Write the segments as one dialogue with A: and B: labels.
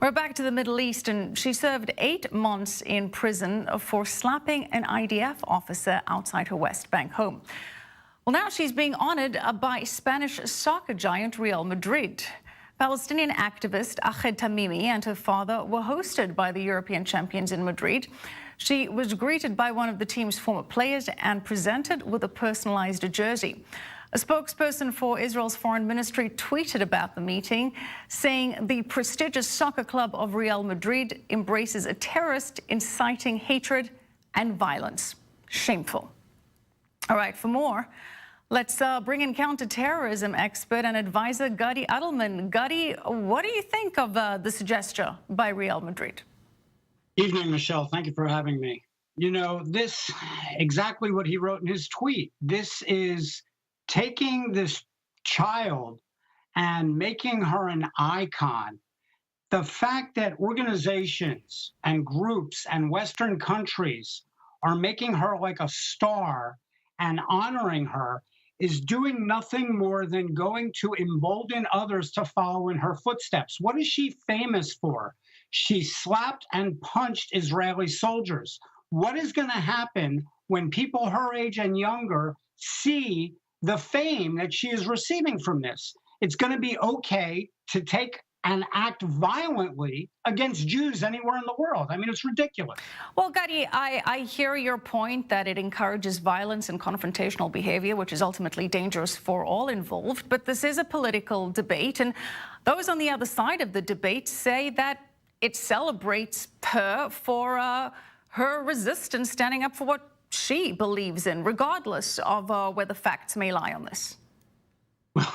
A: We're back to the Middle East, and she served 8 months in prison for slapping an IDF officer outside her West Bank home. Well, now she's being honored by Spanish soccer giant Real Madrid. Palestinian activist Ahmed Tamimi and her father were hosted by the European champions in Madrid. She was greeted by one of the team's former players and presented with a personalized jersey. A spokesperson for Israel's foreign ministry tweeted about the meeting, saying the prestigious soccer club of Real Madrid embraces a terrorist inciting hatred and violence. Shameful. All right, for more, let's bring in counterterrorism expert and advisor Gadi Adelman. Gadi, what do you think of this gesture by Real Madrid?
B: Evening, Michelle. Thank you for having me. You know, this exactly what he wrote in his tweet. This is taking this child and making her an icon. The fact that organizations and groups and Western countries are making her like a star and honoring her is doing nothing more than going to embolden others to follow in her footsteps. What is she famous for? She slapped and punched Israeli soldiers. What is going to happen when people her age and younger see the fame that she is receiving from this? It's going to be okay to take and act violently against Jews anywhere in the world. I mean, it's ridiculous.
A: Well, Gadi, I hear your point that it encourages violence and confrontational behavior, which is ultimately dangerous for all involved. But this is a political debate, and those on the other side of the debate say that it celebrates her for her resistance, standing up for what she believes in, regardless of where the facts may lie on this.
B: Well,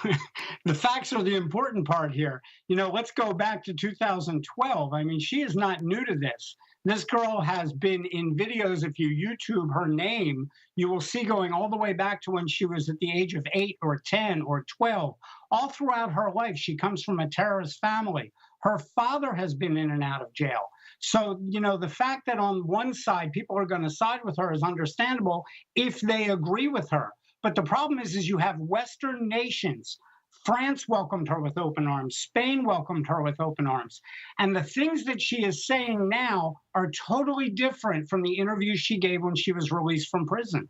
B: the facts are the important part here. You know, let's go back to 2012. I mean, she is not new to this. This girl has been in videos. If you YouTube her name, you will see going all the way back to when she was at the age of 8 or 10 or 12. All throughout her life, she comes from a terrorist family. Her father has been in and out of jail. So, you know, the fact that on one side people are going to side with her is understandable if they agree with her. But the problem is you have Western nations. France welcomed her with open arms. Spain welcomed her with open arms. And the things that she is saying now are totally different from the interviews she gave when she was released from prison.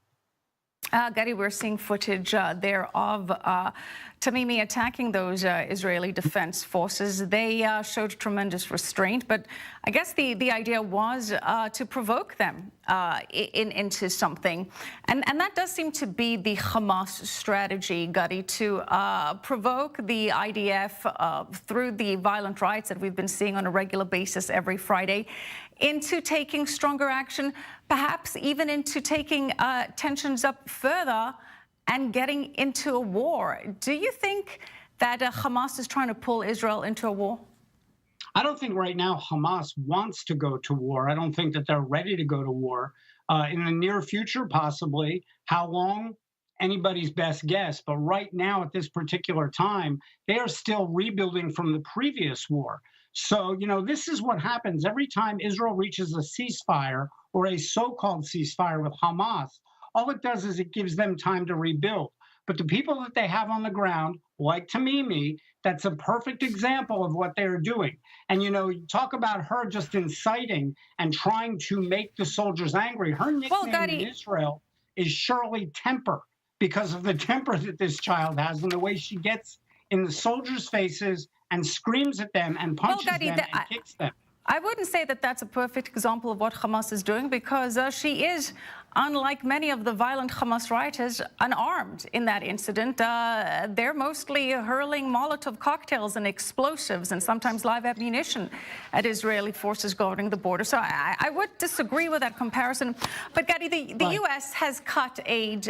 A: Gadi, we're seeing footage there of Tamimi attacking those Israeli defense forces. They showed tremendous restraint, but I guess the idea was to provoke them into something. And that does seem to be the Hamas strategy, Gadi, to provoke the IDF through the violent riots that we've been seeing on a regular basis every Friday into taking stronger action, perhaps even into taking tensions up further and getting into a war. Do you think that Hamas is trying to pull Israel into a war?
B: I don't think right now Hamas wants to go to war. I don't think that they're ready to go to war. In the near future, possibly. How long? Anybody's best guess. But right now, at this particular time, they are still rebuilding from the previous war. So, you know, this is what happens every time Israel reaches a ceasefire or a so-called ceasefire with Hamas. All it does is it gives them time to rebuild. But the people that they have on the ground, like Tamimi, that's a perfect example of what they're doing. And, you know, you talk about her just inciting and trying to make the soldiers angry. Her nickname in Israel is Shirley Temper because of the temper that this child has and the way she gets in the soldiers' faces and screams at them and punches them and kicks them.
A: I wouldn't say that that's a perfect example of what Hamas is doing because she is, unlike many of the violent Hamas rioters, unarmed in that incident. They're mostly hurling Molotov cocktails and explosives and sometimes live ammunition at Israeli forces guarding the border. So I would disagree with that comparison. But, Gadi, the U.S. has cut aid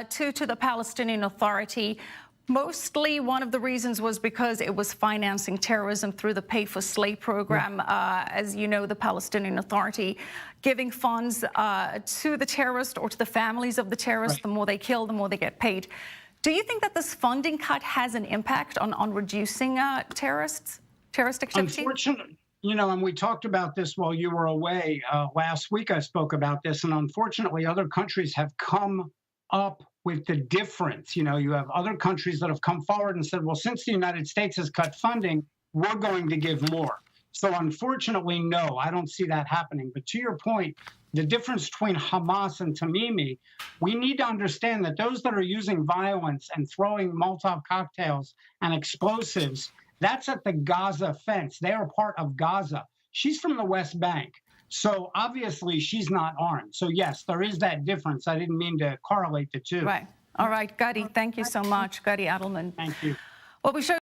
A: to the Palestinian Authority. Mostly one of the reasons was because it was financing terrorism through the Pay for Slay program. As you know, the Palestinian Authority giving funds to the terrorist or to the families of the terrorists. The more they kill, the more they get paid. Do you think that this funding cut has an impact on reducing terrorist activity?
B: Unfortunately, you know, and we talked about this while you were away. Last week I spoke about this, and unfortunately other countries have come up with the difference. You know, you have other countries that have come forward and said, well, since the United States has cut funding, we're going to give more. So unfortunately, no, I don't see that happening. But to your point, the difference between Hamas and Tamimi, we need to understand that those that are using violence and throwing Molotov cocktails and explosives, that's at the Gaza fence. They are part of Gaza. She's from the West Bank. So obviously she's not armed. So yes, there is that difference. I didn't mean to correlate the two.
A: Right. All right, Gadi, thank you so much. Gadi Adelman.
B: Thank you.
A: Well, we showed